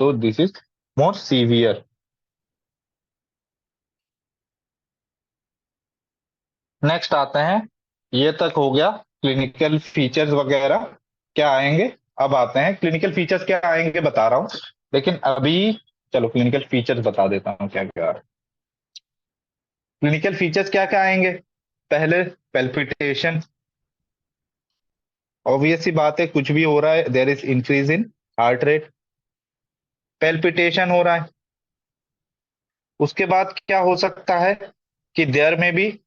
so this is more severe. Next आते हैं, ये तक हो गया क्लिनिकल फीचर्स वगैरह क्या आएंगे। अब आते हैं क्लिनिकल फीचर्स क्या आएंगे बता रहा हूं, लेकिन अभी चलो क्लिनिकल फीचर्स बता देता हूं क्या क्या। क्लिनिकल फीचर्स क्या क्या आएंगे, पहले पेल्पिटेशन, ऑब्वियस सी बात है, कुछ भी हो रहा है there is increase in heart rate, palpitation हो रहा है। उसके बाद क्या हो सकता है कि देयर में भी,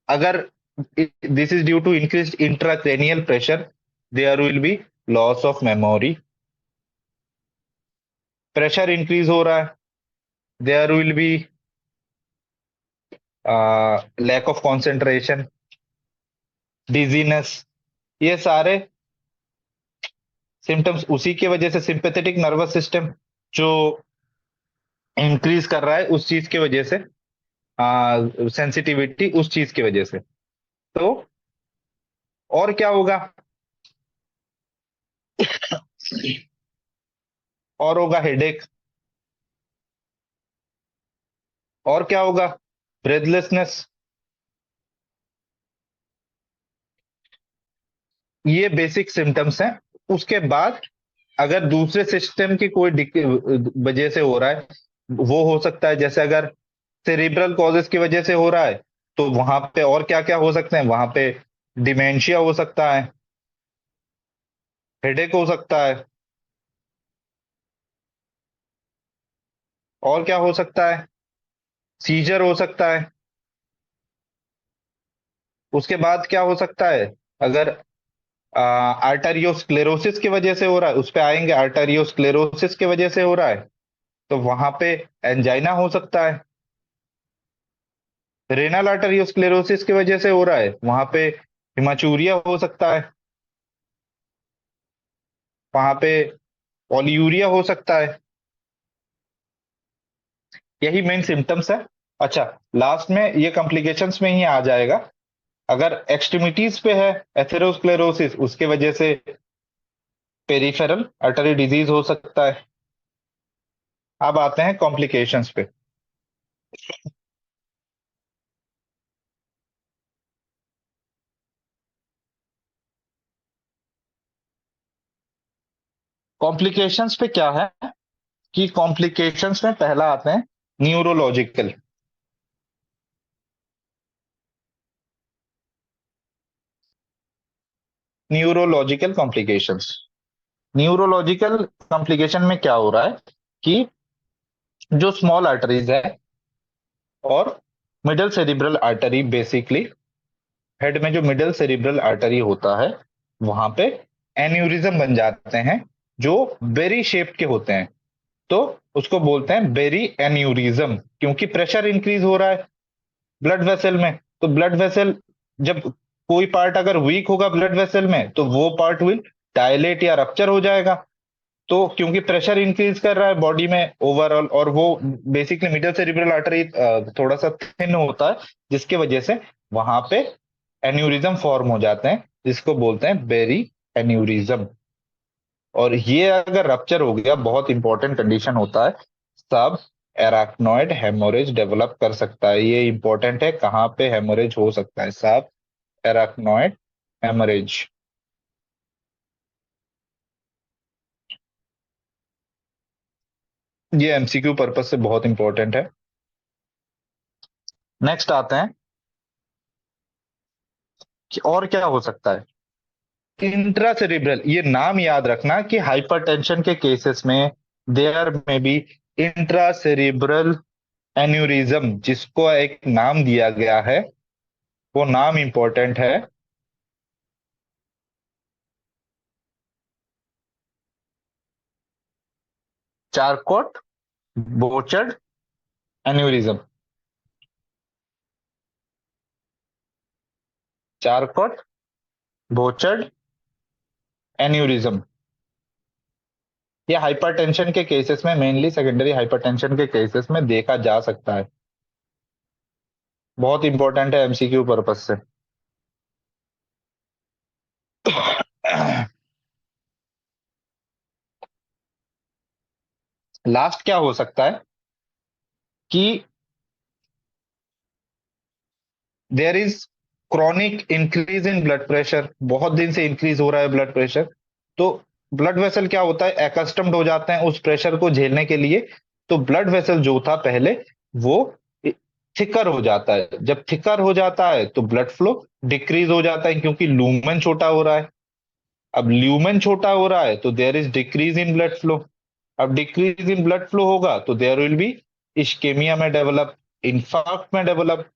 अगर this is due to increase intracranial pressure, there will be loss of memory. Pressure increase हो रहा है, there will be lack of concentration, dizziness. ये सारे सिम्टम्स उसी के वजह से, सिंपैथेटिक नर्वस सिस्टम जो इंक्रीज कर रहा है उस चीज की वजह से, सेंसिटिविटी उस चीज की वजह से। तो और क्या होगा, और होगा हेडेक, और क्या होगा, ब्रेथलेसनेस। ये बेसिक सिम्टम्स हैं। उसके बाद अगर दूसरे सिस्टम की कोई वजह से हो रहा है, वो हो सकता है, जैसे अगर सेरिब्रल कॉजेस की वजह से हो रहा है तो वहां पे और क्या क्या हो सकते हैं, वहां पे डिमेंशिया हो सकता है, हेडेक हो सकता है, और क्या हो सकता है, सीजर हो सकता है। उसके बाद क्या हो सकता है, अगर आर्टेरियोस्क्लेरोसिस की वजह से हो रहा है, उस पे आएंगे, आर्टेरियोस्क्लेरोसिस की वजह से हो रहा है तो वहां पे एंजाइना हो सकता है। रेनल आर्टेरियोस्क्लेरोसिस की वजह से हो रहा है, वहां पे हिमाचूरिया हो सकता है, वहां पे पॉलीयूरिया हो सकता है। यही मेन सिम्टम्स है। अच्छा, लास्ट में ये कॉम्प्लिकेशंस में ही आ जाएगा, अगर एक्सट्रीमिटीज पे है एथेरोस्क्लेरोसिस, उसके वजह से पेरिफेरल आर्टरी डिजीज हो सकता है। अब आते हैं कॉम्प्लिकेशंस पे। कॉम्प्लिकेशंस पे क्या है कि कॉम्प्लिकेशंस में पहला आते हैं neurological. Neurological complications, neurological complication में क्या हो रहा है कि जो स्मॉल आर्टरीज है और middle cerebral artery, basically head में जो मिडल सेरिब्रल आर्टरी होता है वहां पे एन्यूरिज्म बन जाते हैं जो बेरी शेप के होते हैं। तो उसको बोलते हैं बेरी एन्यूरिज्म, क्योंकि प्रेशर इंक्रीज हो रहा है ब्लड वेसल में। तो ब्लड वेसल, जब कोई पार्ट अगर वीक होगा ब्लड वेसल में तो वो पार्ट विल डायलेट या रप्चर हो जाएगा। तो क्योंकि प्रेशर इंक्रीज कर रहा है बॉडी में ओवरऑल, और वो बेसिकली मिडल सेरिब्रल आर्टरी थोड़ा सा थिन होता है, जिसके वजह से वहां पे एन्यूरिज्म फॉर्म हो जाते हैं, जिसको बोलते हैं बेरी एन्यूरिज्म। और ये अगर रप्चर हो गया, बहुत इंपॉर्टेंट कंडीशन होता है, सब एराक्नॉइड हेमोरेज डेवलप कर सकता है। ये इंपॉर्टेंट है, कहाँ पे हेमोरेज हो सकता है, सब एराक्नॉइड हेमोरेज। ये एमसीक्यू पर्पज से बहुत इंपॉर्टेंट है। नेक्स्ट आते हैं कि और क्या हो सकता है। इंट्रासेरिब्रल, ये नाम याद रखना कि हाइपरटेंशन के केसेस में देयर में बी इंट्रासेरिब्रल एन्यूरिज्म, जिसको एक नाम दिया गया है, वो नाम इंपॉर्टेंट है, चारकोट बोचर्ड एन्यूरिज्म। चारकोट बोचर्ड एन्यूरिज्म, ये हाइपरटेंशन के केसेस में, मेनली सेकेंडरी हाइपरटेंशन के केसेस में देखा जा सकता है। बहुत इंपॉर्टेंट है एमसीक्यू पर्पज से। लास्ट क्या हो सकता है कि there is chronic increase in blood pressure, बहुत दिन से इंक्रीज हो रहा है ब्लड प्रेशर। तो ब्लड वेसल क्या होता है, एकस्टम्ड हो जाते हैं उस प्रेशर को झेलने के लिए। तो ब्लड वेसल जो था पहले, वो थिकर हो जाता है। जब थिकर हो जाता है तो ब्लड फ्लो डिक्रीज हो जाता है, क्योंकि लूमेन छोटा हो रहा है। अब ल्यूमेन छोटा हो रहा है तो there is decrease in blood flow. अब डिक्रीज इन ब्लड फ्लो होगा तो देयर विल बी इश्केमिया में डेवलप, इंफार्क्ट में डेवलप,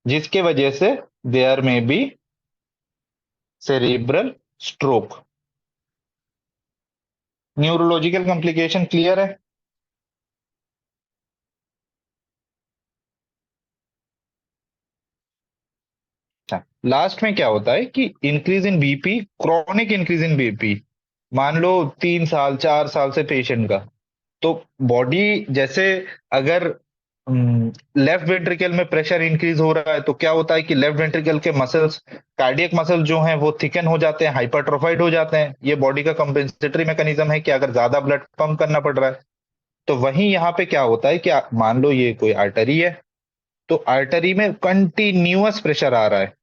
जिसके वजह से there may be cerebral stroke. Neurological complication clear है? अच्छा, लास्ट में क्या होता है कि increase in BP, chronic increase in BP. मान लो 3 साल 4 साल से पेशेंट का, तो बॉडी जैसे, अगर लेफ्ट वेंट्रिकल में प्रेशर इंक्रीज हो रहा है तो क्या होता है कि लेफ्ट वेंट्रिकल के मसल्स, कार्डियक मसल जो हैं वो थिकन हो जाते हैं, हाइपरट्रोफाइड हो जाते हैं। ये बॉडी का कंपेंसेटरी मैकेनिज्म है कि अगर ज्यादा ब्लड पंप करना पड़ रहा है। तो वहीं यहाँ पे क्या होता है कि मान लो ये कोई आर्टरी है, तो आर्टरी में कंटिन्यूअस प्रेशर आ रहा है,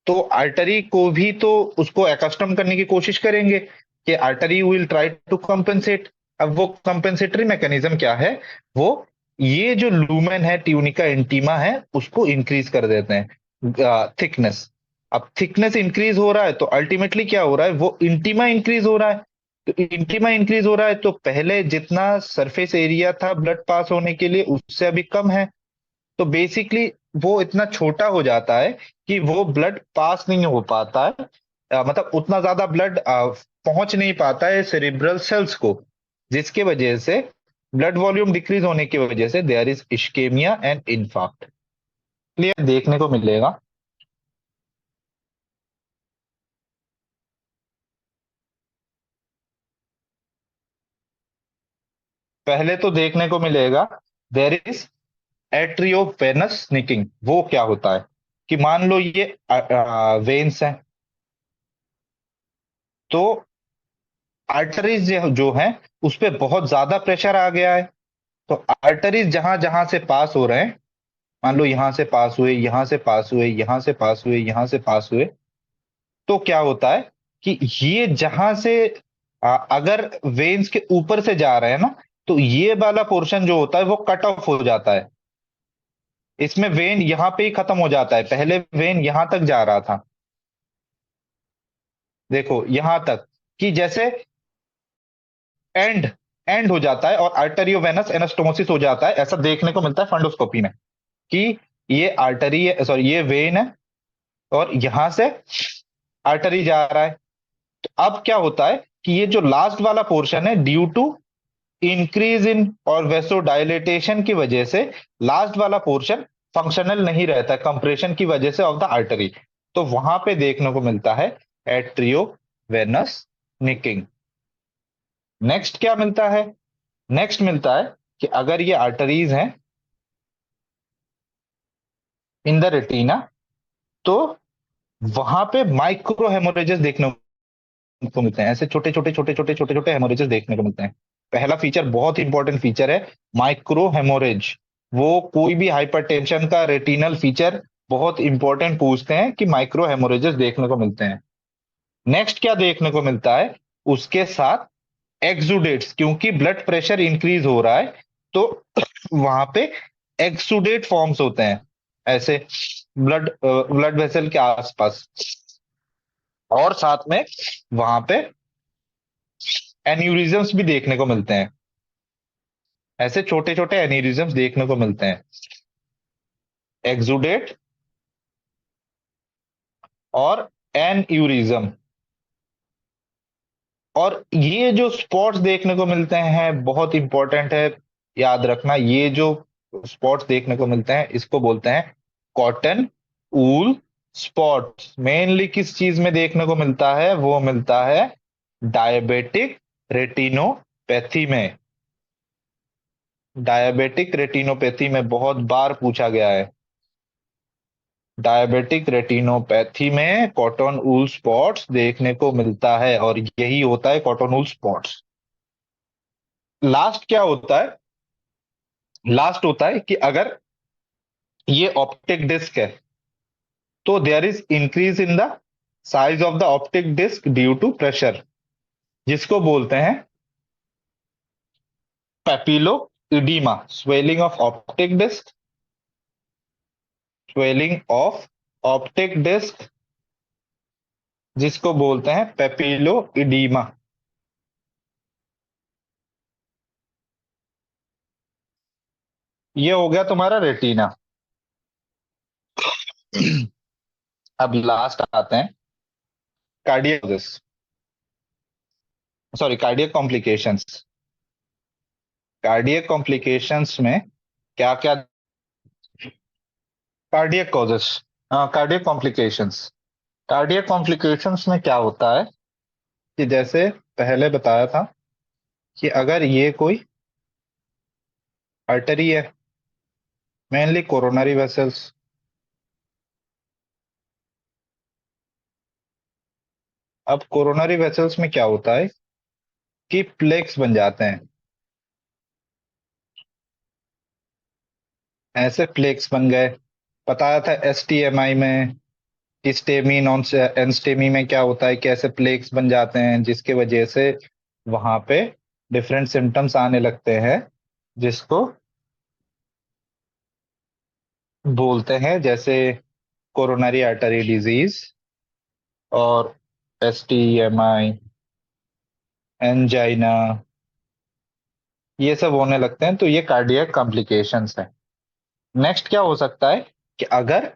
तो आर्टरी को भी तो उसको एकस्टम करने की कोशिश करेंगे कि artery will try to compensate. अब वो कंपेंसेटरी मैकेनिज्म क्या है, वो ये जो लूमेन है, ट्यूनिका इंटीमा है, उसको इंक्रीज कर देते हैं, थिकनेस। अब थिकनेस इंक्रीज हो रहा है तो अल्टीमेटली क्या हो रहा है, वो इंटीमा इंक्रीज हो रहा है। तो इंटीमा इंक्रीज हो रहा है तो पहले जितना सरफेस एरिया था ब्लड पास होने के लिए उससे अभी कम है। तो बेसिकली वो इतना छोटा हो जाता है कि वो ब्लड पास नहीं हो पाता है, मतलब उतना ज्यादा ब्लड पहुंच नहीं पाता है सेरिब्रल सेल्स को, जिसके वजह से ब्लड वॉल्यूम डिक्रीज होने की वजह से there is ischemia and infarct. Clear देखने को मिलेगा। पहले तो देखने को मिलेगा देयर इज एट्रियोवेनस स्निकिंग। वो क्या होता है कि मान लो ये वेन्स है, तो आर्टरीज जो है उस पे बहुत ज्यादा प्रेशर आ गया है। तो आर्टरीज जहां जहां से पास हो रहे हैं, मान लो यहां से पास हुए, यहां से पास हुए, यहां से पास हुए, यहां से पास हुए, तो क्या होता है कि ये जहां से अगर वेन्स के ऊपर से जा रहे हैं ना, तो ये वाला पोर्शन जो होता है वो कट ऑफ हो जाता है। इसमें वेन यहां पे ही खत्म हो जाता है, पहले वेन यहां तक जा रहा था, देखो यहां तक, कि जैसे एंड एंड हो जाता है और आर्टेरियोवेनस एनास्टोमोसिस हो जाता है। ऐसा देखने को मिलता है फंडोस्कोपी में कि ये आर्टरी है, सॉरी ये वेन है, और यहां से आर्टरी जा रहा है। तो अब क्या होता है कि ये जो लास्ट वाला पोर्शन है, ड्यू टू इंक्रीज इन और वेसोडाइलेटेशन की वजह से लास्ट वाला पोर्शन फंक्शनल नहीं रहता, कंप्रेशन की वजह से ऑफ द आर्टरी। तो वहां पे देखने को मिलता है एट्रियो वेनस निकिंग। नेक्स्ट क्या मिलता है, नेक्स्ट मिलता है कि अगर ये आर्टरीज हैं इन द रेटिना, तो वहां पे माइक्रो हेमोरेजेस देखने को मिलते हैं। ऐसे छोटे छोटे छोटे छोटे छोटे छोटे हेमोरेजेस देखने को मिलते हैं। पहला फीचर बहुत इंपॉर्टेंट फीचर है, माइक्रो हेमोरेज। वो कोई भी हाइपरटेंशन का रेटिनल फीचर बहुत इंपॉर्टेंट पूछते हैं कि माइक्रो हेमोरेजेस देखने को मिलते हैं। नेक्स्ट क्या देखने को मिलता है, उसके साथ एक्सुडेट्स, क्योंकि ब्लड प्रेशर इंक्रीज हो रहा है, तो वहां पे एक्सुडेट फॉर्म्स होते हैं ऐसे ब्लड वेसल के आसपास, और साथ में वहां पे एन्यूरिज्म्स भी देखने को मिलते हैं। ऐसे छोटे छोटे एन्यूरिज्म्स देखने को मिलते हैं, एक्सुडेट और एन्यूरिज्म। और ये जो स्पॉट्स देखने को मिलते हैं बहुत इंपॉर्टेंट है, याद रखना, ये जो स्पॉट्स देखने को मिलते हैं इसको बोलते हैं कॉटन ऊल स्पॉट्स। मेनली किस चीज में देखने को मिलता है, वो मिलता है डायबिटिक रेटिनोपैथी में। डायबिटिक रेटिनोपैथी में बहुत बार पूछा गया है। डायबिटिक रेटिनोपैथी में कॉटन ऊल स्पॉट्स देखने को मिलता है, और यही होता है कॉटन ऊल स्पॉट्स। लास्ट क्या होता है, लास्ट होता है कि अगर ये ऑप्टिक डिस्क है तो there is increase in the size of the optic disc due to pressure, जिसको बोलते हैं papilloedema, swelling of optic disc, swelling of optic disc, जिसको बोलते हैं पेपिलो इडीमा। ये हो गया तुम्हारा रेटिना। अब लास्ट आते हैं cardiac, sorry cardiac complications. Cardiac complications में क्या क्या, cardiac causes, cardiac complications. Cardiac complications में क्या होता है कि जैसे पहले बताया था कि अगर ये कोई आर्टरी है, मेनली कोरोनरी वेसल्स, अब कोरोनरी वेसल्स में क्या होता है कि प्लेक्स बन जाते हैं, ऐसे प्लेक्स बन गए। बताया था एसटीएमआई में, स्टेमी नॉन एनस्टेमी में क्या होता है कि ऐसे प्लेक्स बन जाते हैं जिसके वजह से वहां पे डिफरेंट सिम्टम्स आने लगते हैं, जिसको बोलते हैं जैसे कोरोनरी आर्टरी डिजीज और एसटीएमआई, एंजाइना, ये सब होने लगते हैं, तो ये कार्डियक कॉम्प्लिकेशंस है। नेक्स्ट क्या हो सकता है कि अगर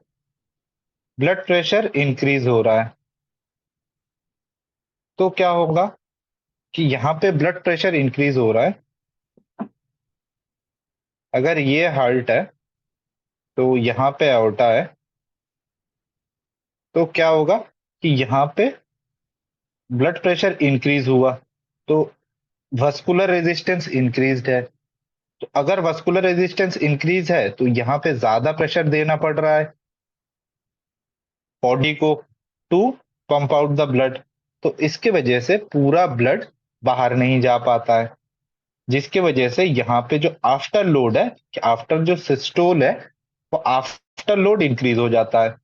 ब्लड प्रेशर इंक्रीज हो रहा है तो क्या होगा कि यहाँ पे ब्लड प्रेशर इंक्रीज हो रहा है, अगर ये हार्ट है तो यहाँ पे aorta है, तो क्या होगा कि यहाँ पे ब्लड प्रेशर इंक्रीज हुआ तो वस्कुलर रेजिस्टेंस इंक्रीज्ड है। तो अगर वस्कुलर रेजिस्टेंस इंक्रीज है तो यहाँ पे ज्यादा प्रेशर देना पड़ रहा है बॉडी को to pump out the blood, तो इसके वजह से पूरा ब्लड बाहर नहीं जा पाता है, जिसके वजह से यहाँ पे जो आफ्टर लोड है, कि आफ्टर जो सिस्टोल है, वो आफ्टर लोड इंक्रीज हो जाता है,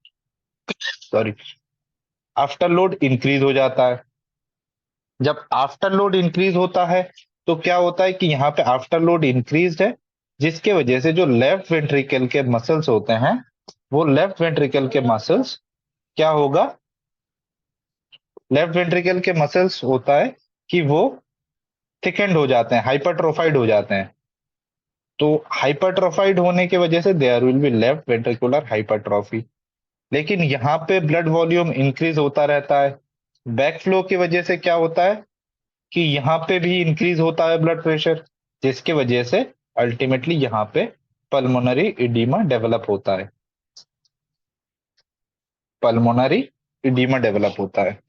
सॉरी, आफ्टर लोड इंक्रीज हो जाता है। जब आफ्टर लोड इंक्रीज होता है तो क्या होता है कि यहाँ पे आफ्टर लोड इंक्रीज है, जिसके वजह से जो लेफ्ट वेंट्रिकल के मसल्स होते हैं, वो लेफ्ट वेंट्रिकल के मसल्स क्या होगा, लेफ्ट वेंट्रिकल के मसल्स होता है कि वो थिकेंड हो जाते हैं, हाइपरट्रोफाइड हो जाते हैं। तो हाइपरट्रोफाइड होने की वजह से there will be left ventricular hypertrophy. लेकिन यहाँ पे ब्लड वॉल्यूम इंक्रीज होता रहता है, बैक फ्लो की वजह से क्या होता है कि यहाँ पे भी इंक्रीज होता है ब्लड प्रेशर, जिसकी वजह से अल्टीमेटली यहाँ पे पल्मोनरी इडीमा डेवलप होता है, पल्मोनरी इडीमा डेवलप होता है,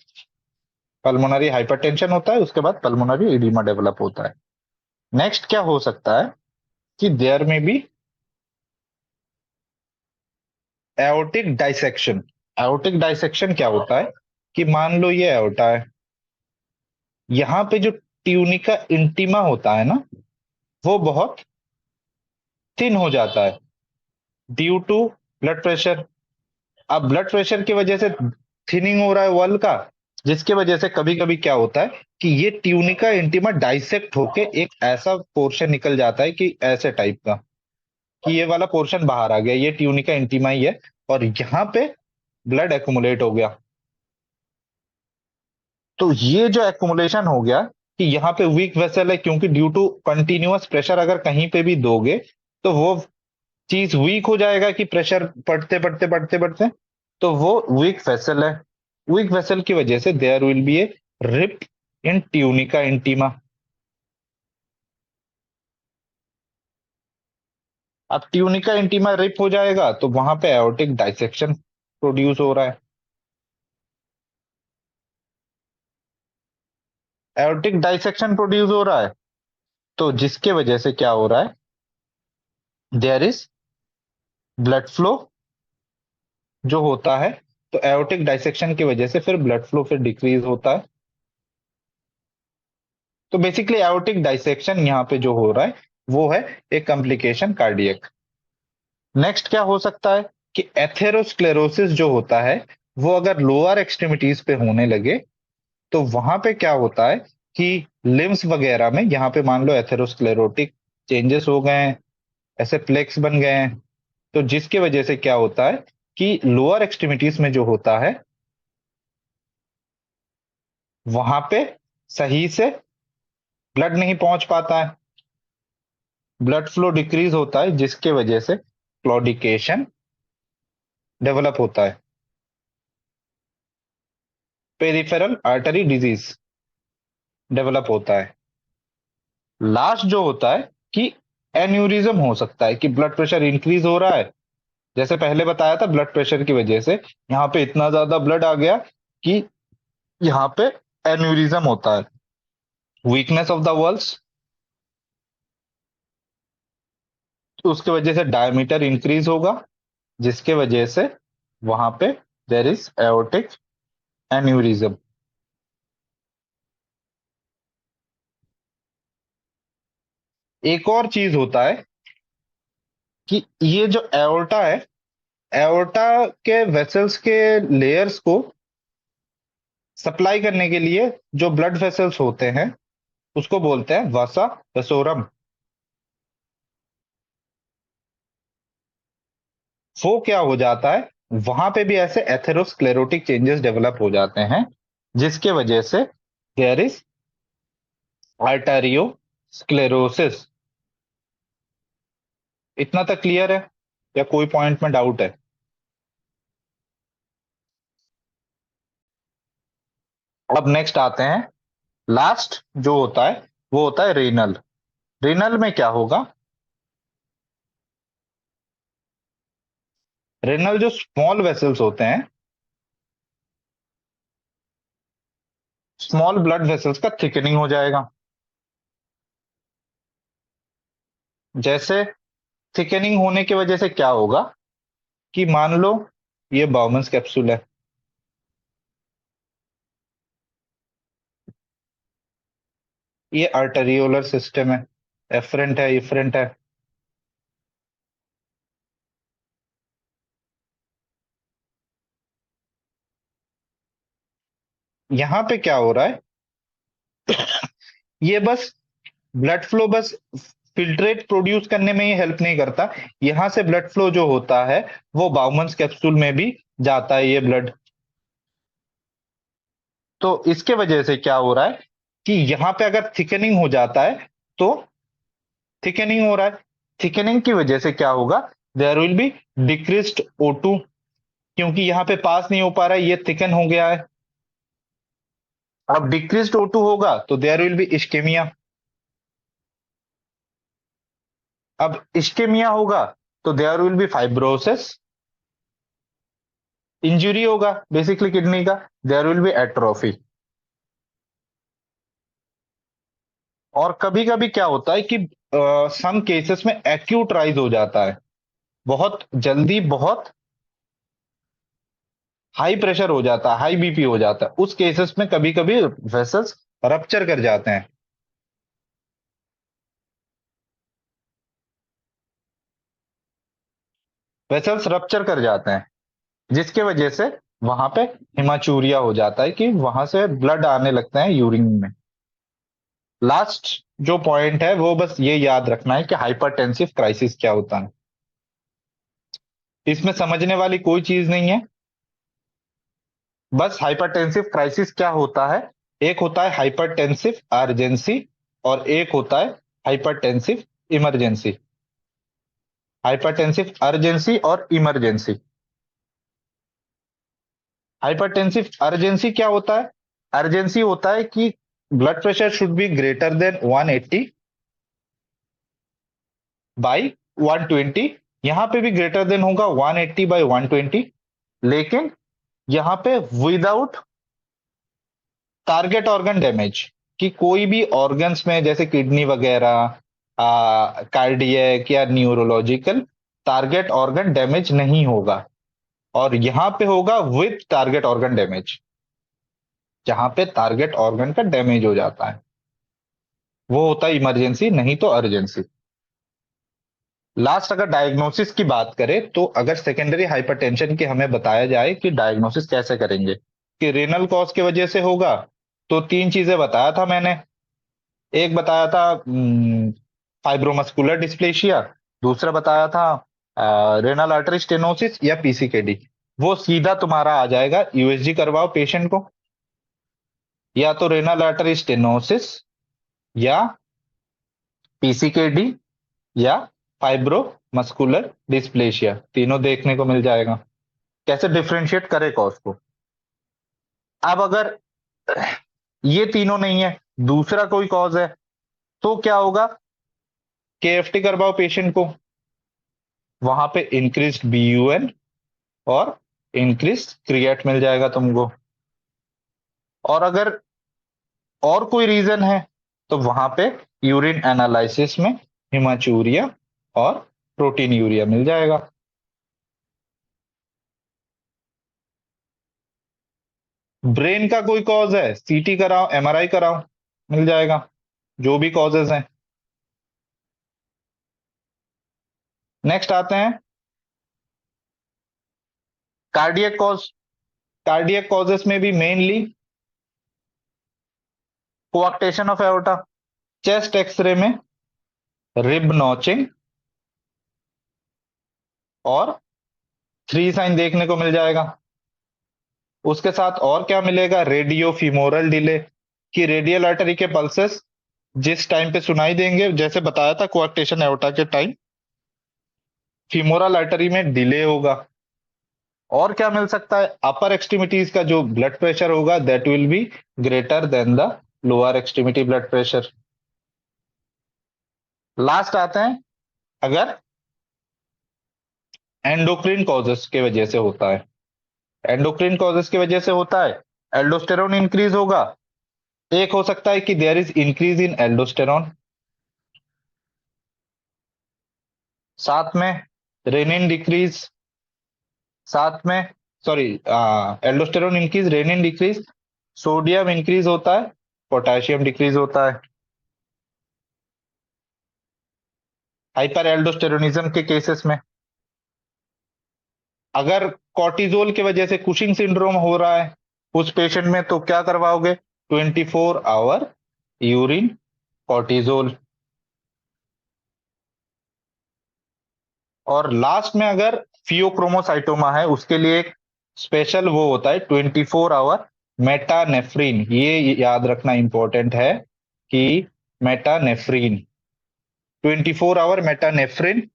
पल्मोनरी हाइपरटेंशन होता है, उसके बाद पल्मोनरी इडीमा डेवलप होता है। नेक्स्ट क्या हो सकता है कि there may be aortic dissection. Aortic dissection क्या होता है कि मान लो ये एओर्टा है, यहाँ पे जो ट्यूनिका इंटीमा होता है ना, वो बहुत थिन हो जाता है ड्यू टू ब्लड प्रेशर। अब ब्लड प्रेशर की वजह से थिनिंग हो रहा है वॉल का, जिसकी वजह से कभी कभी क्या होता है कि ये ट्यूनिका इंटीमा डाइसेक्ट होके एक ऐसा पोर्शन निकल जाता है कि ऐसे टाइप का, कि ये वाला पोर्शन बाहर आ गया, ये ट्यूनिका इंटीमा ही है, और यहाँ पे ब्लड एक्युमुलेट हो गया। तो ये जो एक्युमुलेशन हो गया कि यहाँ पे वीक वेसल है, क्योंकि ड्यू टू कंटिन्यूअस प्रेशर अगर कहीं पे भी दोगे तो वो चीज वीक हो जाएगा, कि प्रेशर पड़ते पड़ते पड़ते पड़ते, तो वो वीक वेसल है। वीक वेसल की वजह से there will be a rip in tunica intima. अब ट्यूनिका इंटीमा रिप हो जाएगा तो वहां पे एओर्टिक डाइसेक्शन प्रोड्यूस हो रहा है। एओर्टिक डाइसेक्शन प्रोड्यूस हो रहा है तो जिसके वजह से क्या हो रहा है, देयर इज ब्लड फ्लो जो होता है, तो एओर्टिक डाइसेक्शन की वजह से फिर ब्लड फ्लो फिर डिक्रीज होता है। तो बेसिकली एओर्टिक डाइसेक्शन यहाँ पे जो हो रहा है वो है एक कॉम्प्लिकेशन कार्डियक। नेक्स्ट क्या हो सकता है कि एथेरोस्क्लेरोसिस जो होता है वो अगर लोअर एक्सट्रीमिटीज पे होने लगे तो वहां पे क्या होता है कि लिम्स वगैरह में यहाँ पे मान लो एथेरोस्क्लेरोटिक चेंजेस हो गए हैं, ऐसे प्लेक्स बन गए हैं, तो जिसकी वजह से क्या होता है कि लोअर एक्सट्रीमिटीज में जो होता है वहां पे सही से ब्लड नहीं पहुंच पाता है, ब्लड फ्लो डिक्रीज होता है, जिसके वजह से क्लॉडिकेशन डेवलप होता है, पेरिफेरल आर्टरी डिजीज डेवलप होता है। लास्ट जो होता है कि एन्यूरिज्म हो सकता है कि ब्लड प्रेशर इंक्रीज हो रहा है, जैसे पहले बताया था ब्लड प्रेशर की वजह से यहाँ पे इतना ज्यादा ब्लड आ गया कि यहाँ पे एन्यूरिज्म होता है, वीकनेस ऑफ द वल्स, तो उसके वजह से डायमीटर इंक्रीज होगा, जिसके वजह से वहां पे देर इज एओर्टिक एन्यूरिज्म। एक और चीज होता है कि ये जो एओर्टा है, एओर्टा के वेसल्स के लेयर्स को सप्लाई करने के लिए जो ब्लड वेसल्स होते हैं उसको बोलते हैं वासा वेसोरम। वो क्या हो जाता है, वहां पे भी ऐसे एथेरोस्क्लेरोटिक चेंजेस डेवलप हो जाते हैं, जिसके वजह से देयर इज आर्टेरियोस्क्लेरोसिस। इतना तक क्लियर है या कोई पॉइंट में डाउट है? अब नेक्स्ट आते हैं, लास्ट जो होता है वो होता है रीनल। रीनल में क्या होगा, रीनल जो स्मॉल वेसल्स होते हैं, स्मॉल ब्लड वेसल्स का थिकनिंग हो जाएगा। जैसे थिकनिंग होने की वजह से क्या होगा कि मान लो ये बाउमन्स कैप्सूल है, ये आर्टेरियोलर सिस्टम है, एफरेंट है, इफरेंट है। यहां पे क्या हो रहा है, ये बस ब्लड फ्लो बस फिल्ट्रेट प्रोड्यूस करने में ही हेल्प नहीं करता, यहां से ब्लड फ्लो जो होता है वो बाउमन्स कैप्सूल में भी जाता है ये ब्लड। तो इसके वजह से क्या हो रहा है कि यहां पे अगर थिकनिंग हो जाता है तो थिकनिंग हो रहा है, थिकनिंग की वजह से क्या होगा, there will B decreased O2, क्योंकि यहाँ पे पास नहीं हो पा रहा है, ये थिकन हो गया है। अब डिक्रीज्ड O2 होगा तो देयर विल बी इस्केमिया। अब इस्केमिया होगा तो there will be fibrosis, injury होगा बेसिकली किडनी का, देयर विल बी एट्रोफी। और कभी कभी क्या होता है कि सम केसेस में एक्यूट राइज हो जाता है, बहुत जल्दी बहुत हाई प्रेशर हो जाता है, हाई बीपी हो जाता है, उस केसेस में कभी कभी वेसल्स रप्चर कर जाते हैं, वेसल्स रप्चर कर जाते हैं, जिसके वजह से वहां पे हिमाचूरिया हो जाता है कि वहां से ब्लड आने लगता है यूरिन में। लास्ट जो पॉइंट है वो बस ये याद रखना है कि हाइपरटेंसिव क्राइसिस क्या होता है। इसमें समझने वाली कोई चीज नहीं है, बस हाइपरटेंसिव क्राइसिस क्या होता है, एक होता है हाइपरटेंसिव अर्जेंसी और एक होता है हाइपरटेंसिव इमरजेंसी। हाइपरटेंसिव अर्जेंसी और इमरजेंसी। हाइपरटेंसिव अर्जेंसी क्या होता है, अर्जेंसी होता है कि blood pressure should be greater than 180 by 120, यहां पे भी ग्रेटर देन होगा 180 बाई 120, लेकिन यहां पे विदाउट टारगेट ऑर्गन डैमेज, कि कोई भी ऑर्गन्स में जैसे किडनी वगैरह, कार्डियक या न्यूरोलॉजिकल टारगेट ऑर्गन डैमेज नहीं होगा, और यहां पे होगा विथ टारगेट ऑर्गन डैमेज, जहां पे टारगेट ऑर्गन का डैमेज हो जाता है। वो होता है इमरजेंसी, नहीं तो अर्जेंसी। लास्ट अगर डायग्नोसिस की बात करें तो अगर सेकेंडरी हाइपरटेंशन की हमें बताया जाए कि डायग्नोसिस कैसे करेंगे, कि रेनल कॉज की वजह से होगा, तो तीन चीजें बताया था मैंने। एक बताया था फाइब्रोमस्कुलर डिस्प्लेशिया, दूसरा बताया था रेनल आर्टरी स्टेनोसिस या पीसीकेडी। वो सीधा तुम्हारा आ जाएगा, यूएसजी करवाओ पेशेंट को, या तो रेनल आर्टरी स्टेनोसिस या पीसीकेडी या फाइब्रो मस्कुलर डिस्प्लेशिया, तीनों देखने को मिल जाएगा। कैसे डिफरेंशिएट करे कॉज को। अब अगर ये तीनों नहीं है, दूसरा कोई कॉज है, तो क्या होगा, केएफटी करवाओ पेशेंट को, वहां पे इंक्रीज बीयूएन और इंक्रीज क्रिएट मिल जाएगा तुमको। और अगर और कोई रीजन है तो वहां पे यूरिन एनालिसिस में हिमाचूरिया और प्रोटीन यूरिया मिल जाएगा। ब्रेन का कोई कॉज है, सीटी कराओ, एमआरआई कराओ, मिल जाएगा, जो भी कॉजेज हैं। नेक्स्ट आते हैं कार्डियक कॉज। कार्डियक कॉजेस में भी mainly coarctation of aorta, chest X-ray में रिब नॉचिंग और थ्री साइन देखने को मिल जाएगा। उसके साथ और क्या मिलेगा, रेडियो फीमोरल डिले, कि रेडियल आर्टरी के पल्सेस जिस टाइम पे सुनाई देंगे, जैसे बताया था कोआक्टेशन एओर्टा के टाइम फीमोरल आर्टरी में डिले होगा। और क्या मिल सकता है, अपर एक्सट्रीमिटीज का जो ब्लड प्रेशर होगा that will be greater than the lower extremity blood pressure. Last आते हैं, अगर एंडोक्रिन कॉजेस के वजह से होता है, एंडोक्रिन कॉजेस की वजह से होता है, एल्डोस्टेरोन इंक्रीज होगा। एक हो सकता है कि there is increase in aldosterone, साथ में रेनिन डिक्रीज, साथ में sorry aldosterone increase, renin decrease, sodium increase होता है, पोटेशियम डिक्रीज होता है। हाइपर एल्डोस्टेरोनिज्म के केसेस में अगर कॉर्टिजोल की वजह से कुशिंग सिंड्रोम हो रहा है उस पेशेंट में, तो क्या करवाओगे, 24 आवर यूरिन कॉर्टिजोल। और लास्ट में अगर फियोक्रोमोसाइटोमा है उसके लिए एक स्पेशल वो होता है 24 आवर मेटानेफ्रीन। ये याद रखना इंपॉर्टेंट है कि मेटानेफ्रीन, 24 आवर मेटानेफ्रीन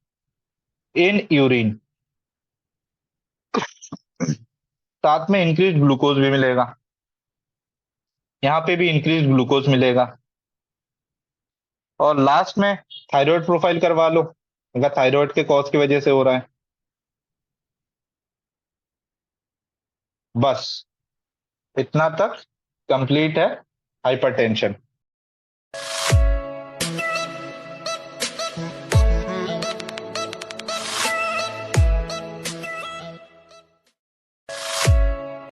इन यूरिन। साथ में इंक्रीज ग्लूकोज भी मिलेगा, यहाँ पे भी इंक्रीज ग्लूकोज मिलेगा। और लास्ट में थायराइड प्रोफाइल करवा लो अगर थायराइड के कॉज की वजह से हो रहा है। बस इतना तक कंप्लीट है हाइपरटेंशन।